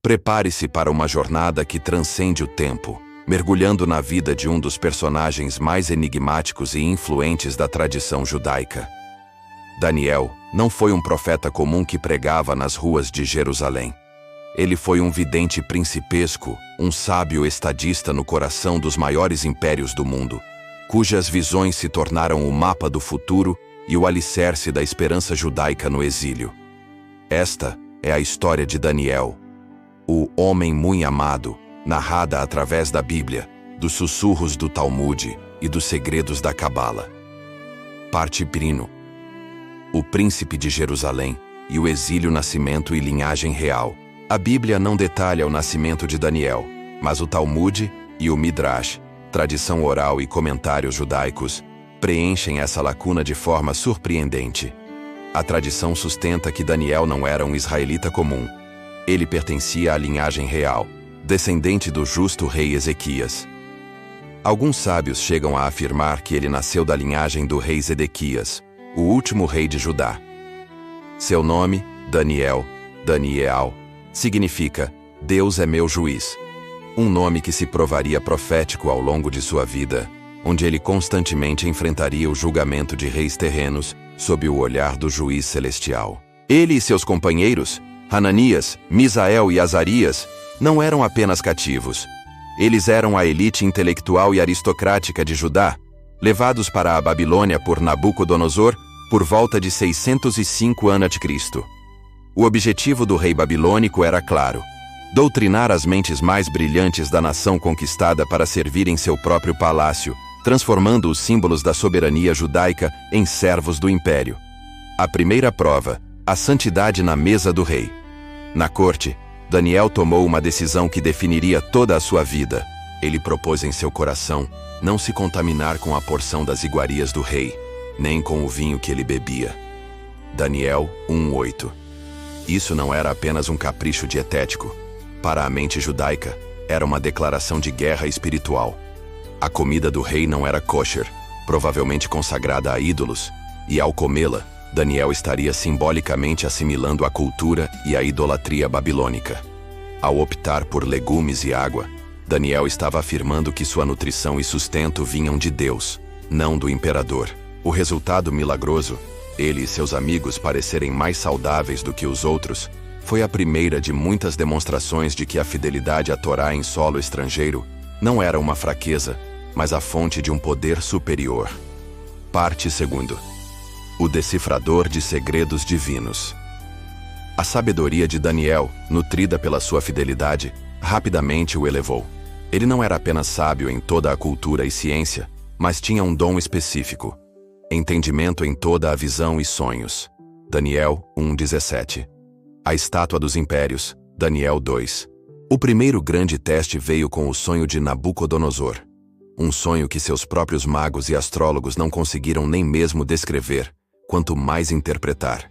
Prepare-se para uma jornada que transcende o tempo, mergulhando na vida de um dos personagens mais enigmáticos e influentes da tradição judaica. Daniel não foi um profeta comum que pregava nas ruas de Jerusalém. Ele foi um vidente principesco, um sábio estadista no coração dos maiores impérios do mundo, cujas visões se tornaram o mapa do futuro e o alicerce da esperança judaica no exílio. Esta é a história de Daniel, o homem muito amado, narrada através da Bíblia, dos sussurros do Talmud e dos segredos da Cabala. Parte 1. O príncipe de Jerusalém e o exílio, nascimento e linhagem real. A Bíblia não detalha o nascimento de Daniel, mas o Talmud e o Midrash, tradição oral e comentários judaicos, preenchem essa lacuna de forma surpreendente. A tradição sustenta que Daniel não era um israelita comum. Ele pertencia à linhagem real, descendente do justo rei Ezequias. Alguns sábios chegam a afirmar que ele nasceu da linhagem do rei Zedequias, o último rei de Judá. Seu nome, Daniel, significa Deus é meu juiz. Um nome que se provaria profético ao longo de sua vida, onde ele constantemente enfrentaria o julgamento de reis terrenos sob o olhar do juiz celestial. Ele e seus companheiros, Hananias, Misael e Azarias, não eram apenas cativos. Eles eram a elite intelectual e aristocrática de Judá, levados para a Babilônia por Nabucodonosor por volta de 605 a.C. O objetivo do rei babilônico era claro: doutrinar as mentes mais brilhantes da nação conquistada para servir em seu próprio palácio, transformando os símbolos da soberania judaica em servos do império. A primeira prova, a santidade na mesa do rei. Na corte, Daniel tomou uma decisão que definiria toda a sua vida. Ele propôs em seu coração não se contaminar com a porção das iguarias do rei, nem com o vinho que ele bebia. Daniel 1:8. Isso não era apenas um capricho dietético. Para a mente judaica, era uma declaração de guerra espiritual. A comida do rei não era kosher, provavelmente consagrada a ídolos, e ao comê-la, Daniel estaria simbolicamente assimilando a cultura e a idolatria babilônica. Ao optar por legumes e água, Daniel estava afirmando que sua nutrição e sustento vinham de Deus, não do imperador. O resultado milagroso, ele e seus amigos parecerem mais saudáveis do que os outros, foi a primeira de muitas demonstrações de que a fidelidade à Torá em solo estrangeiro não era uma fraqueza, mas a fonte de um poder superior. Parte 2. O decifrador de segredos divinos. A sabedoria de Daniel, nutrida pela sua fidelidade, rapidamente o elevou. Ele não era apenas sábio em toda a cultura e ciência, mas tinha um dom específico: entendimento em toda a visão e sonhos. Daniel 1:17. A estátua dos impérios. Daniel 2. O primeiro grande teste veio com o sonho de Nabucodonosor. Um sonho que seus próprios magos e astrólogos não conseguiram nem mesmo descrever, quanto mais interpretar.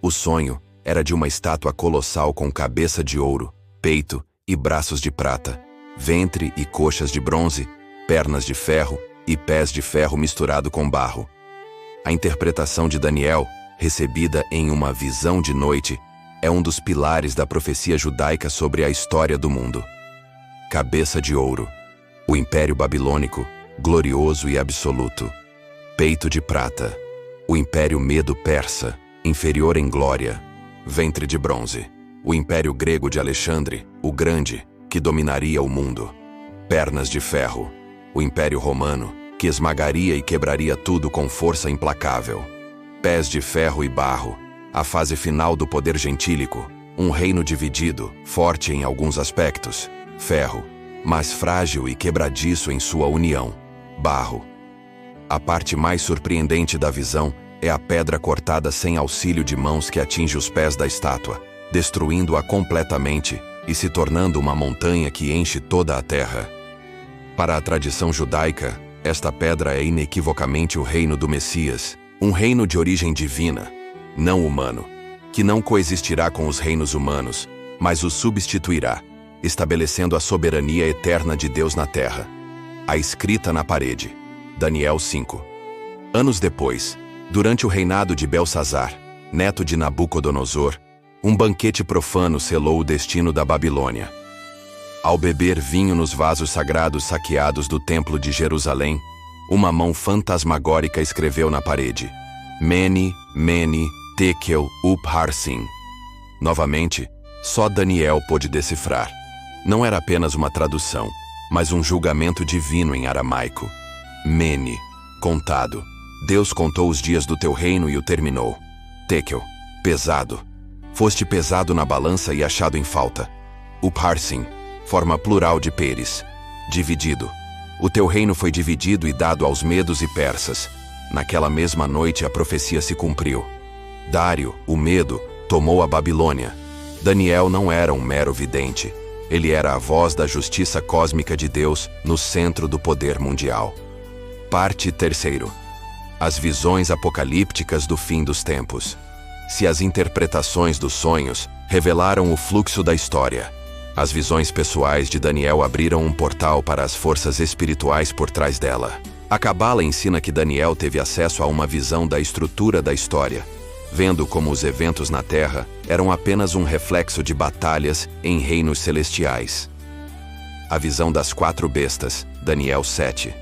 O sonho era de uma estátua colossal com cabeça de ouro, peito e braços de prata, ventre e coxas de bronze, pernas de ferro e pés de ferro misturado com barro. A interpretação de Daniel, recebida em uma visão de noite, é um dos pilares da profecia judaica sobre a história do mundo. Cabeça de ouro. O Império Babilônico, glorioso e absoluto. Peito de prata. O Império Medo-Persa, inferior em glória. Ventre de bronze. O Império Grego de Alexandre, o Grande, que dominaria o mundo. Pernas de ferro. O Império Romano, que esmagaria e quebraria tudo com força implacável. Pés de ferro e barro. A fase final do poder gentílico, um reino dividido, forte em alguns aspectos. Ferro, mas frágil e quebradiço em sua união. Barro. A parte mais surpreendente da visão é a pedra cortada sem auxílio de mãos que atinge os pés da estátua, destruindo-a completamente e se tornando uma montanha que enche toda a terra. Para a tradição judaica, esta pedra é inequivocamente o reino do Messias, um reino de origem divina, não humano, que não coexistirá com os reinos humanos, mas os substituirá, estabelecendo a soberania eterna de Deus na terra. A escrita na parede. Daniel 5. Anos depois, durante o reinado de Belsazar, neto de Nabucodonosor, Um banquete profano selou o destino da Babilônia. Ao beber vinho nos vasos sagrados saqueados do Templo de Jerusalém, uma mão fantasmagórica escreveu na parede: Mene, Mene, Tekel, Upharsin. Novamente, só Daniel pôde decifrar. Não era apenas uma tradução, mas um julgamento divino em aramaico. Mene, contado. Deus contou os dias do teu reino e o terminou. Tekel, pesado. Foste pesado na balança e achado em falta. Upharsin, forma plural de Peres. Dividido. O teu reino foi dividido e dado aos medos e persas. Naquela mesma noite a profecia se cumpriu. Dário, o medo, tomou a Babilônia. Daniel não era um mero vidente. Ele era a voz da justiça cósmica de Deus no centro do poder mundial. Parte 3. As visões apocalípticas do fim dos tempos. Se as interpretações dos sonhos revelaram o fluxo da história, as visões pessoais de Daniel abriram um portal para as forças espirituais por trás dela. A Cabala ensina que Daniel teve acesso a uma visão da estrutura da história, vendo como os eventos na Terra eram apenas um reflexo de batalhas em reinos celestiais. A visão das 4 bestas, Daniel 7.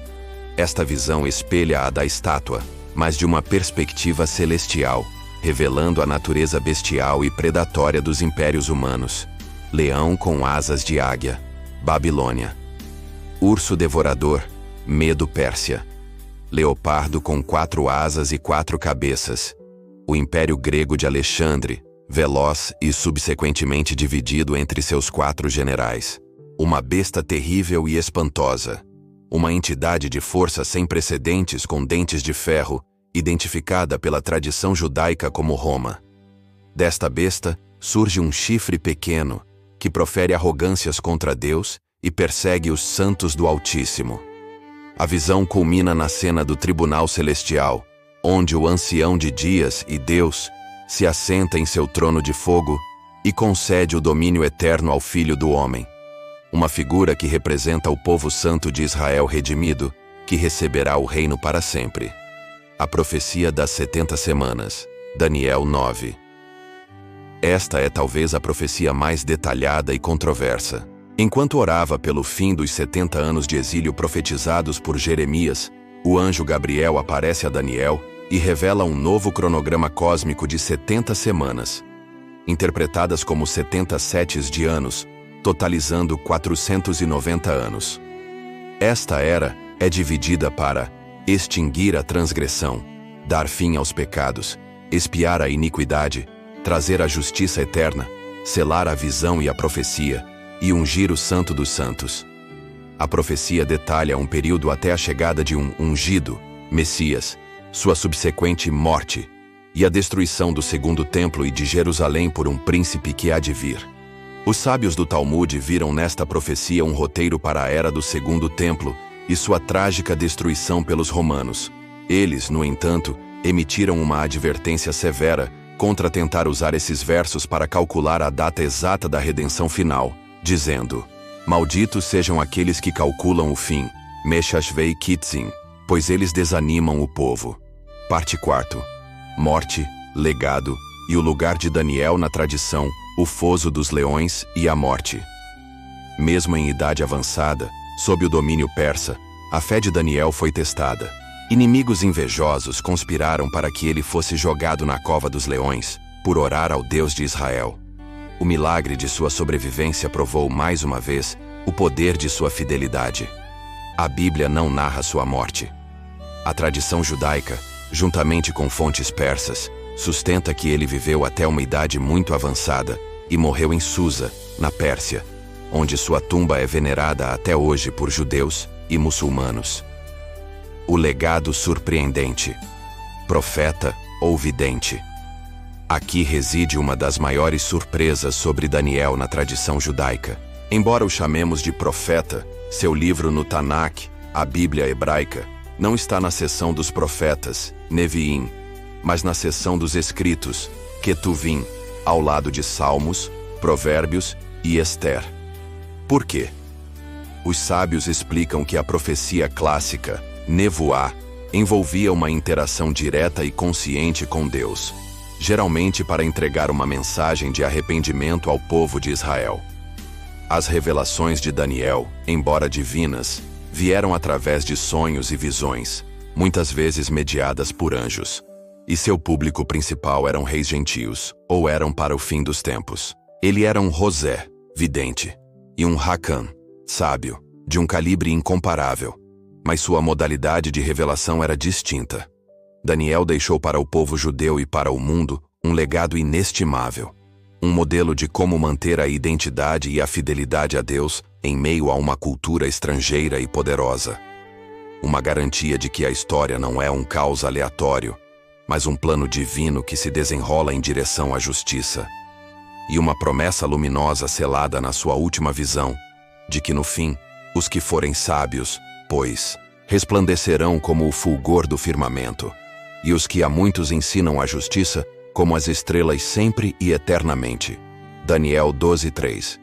Esta visão espelha a da estátua, mas de uma perspectiva celestial, revelando a natureza bestial e predatória dos impérios humanos. Leão com asas de águia, Babilônia. Urso devorador, Medo Pérsia. Leopardo com 4 asas e 4 cabeças, o Império Grego de Alexandre, veloz e subsequentemente dividido entre seus 4 generais. Uma besta terrível e espantosa. Uma entidade de força sem precedentes com dentes de ferro, identificada pela tradição judaica como Roma. Desta besta surge um chifre pequeno, que profere arrogâncias contra Deus e persegue os santos do Altíssimo. A visão culmina na cena do Tribunal Celestial, onde o Ancião de Dias e Deus se assenta em seu trono de fogo e concede o domínio eterno ao Filho do Homem, uma figura que representa o povo santo de Israel redimido, que receberá o reino para sempre. A profecia das 70 semanas, Daniel 9. Esta é talvez a profecia mais detalhada e controversa. Enquanto orava pelo fim dos 70 anos de exílio profetizados por Jeremias, o anjo Gabriel aparece a Daniel e revela um novo cronograma cósmico de 70 semanas, interpretadas como 70 setes de anos, totalizando 490 anos. Esta era é dividida para extinguir a transgressão, dar fim aos pecados, expiar a iniquidade, trazer a justiça eterna, selar a visão e a profecia, e ungir o Santo dos Santos. A profecia detalha um período até a chegada de um ungido, Messias, sua subsequente morte, e a destruição do segundo templo e de Jerusalém por um príncipe que há de vir. Os sábios do Talmud viram nesta profecia um roteiro para a era do segundo templo e sua trágica destruição pelos romanos. Eles, no entanto, emitiram uma advertência severa contra tentar usar esses versos para calcular a data exata da redenção final, dizendo: Malditos sejam aqueles que calculam o fim, Meshashvei Kitzin, pois eles desanimam o povo. Parte 4. Morte, legado e o lugar de Daniel na tradição, o foso dos leões e a morte. Mesmo em idade avançada, sob o domínio persa, a fé de Daniel foi testada. Inimigos invejosos conspiraram para que ele fosse jogado na cova dos leões, por orar ao Deus de Israel. O milagre de sua sobrevivência provou mais uma vez o poder de sua fidelidade. A Bíblia não narra sua morte. A tradição judaica, juntamente com fontes persas, sustenta que ele viveu até uma idade muito avançada e morreu em Susa, na Pérsia, onde sua tumba é venerada até hoje por judeus e muçulmanos. O legado surpreendente. Profeta ou vidente. Aqui reside uma das maiores surpresas sobre Daniel na tradição judaica. Embora o chamemos de profeta, seu livro no Tanakh, a Bíblia hebraica, não está na seção dos profetas, Neviim, mas na seção dos escritos, Ketuvim, ao lado de Salmos, Provérbios e Ester. Por quê? Os sábios explicam que a profecia clássica, Nevuá, envolvia uma interação direta e consciente com Deus. geralmente para entregar uma mensagem de arrependimento ao povo de Israel. As revelações de Daniel, embora divinas, vieram através de sonhos e visões, muitas vezes mediadas por anjos. E seu público principal eram reis gentios, ou eram para o fim dos tempos. Ele era um José, vidente, e um Hakan, sábio, de um calibre incomparável, mas sua modalidade de revelação era distinta. Daniel deixou para o povo judeu e para o mundo um legado inestimável, um modelo de como manter a identidade e a fidelidade a Deus em meio a uma cultura estrangeira e poderosa. Uma garantia de que a história não é um caos aleatório, mas um plano divino que se desenrola em direção à justiça. E uma promessa luminosa selada na sua última visão, de que no fim, os que forem sábios, pois, resplandecerão como o fulgor do firmamento, e os que a muitos ensinam a justiça, como as estrelas sempre e eternamente. Daniel 12:3.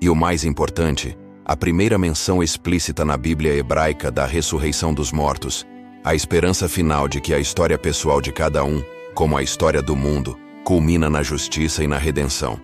E o mais importante, a primeira menção explícita na Bíblia hebraica da ressurreição dos mortos, a esperança final de que a história pessoal de cada um, como a história do mundo, culmina na justiça e na redenção.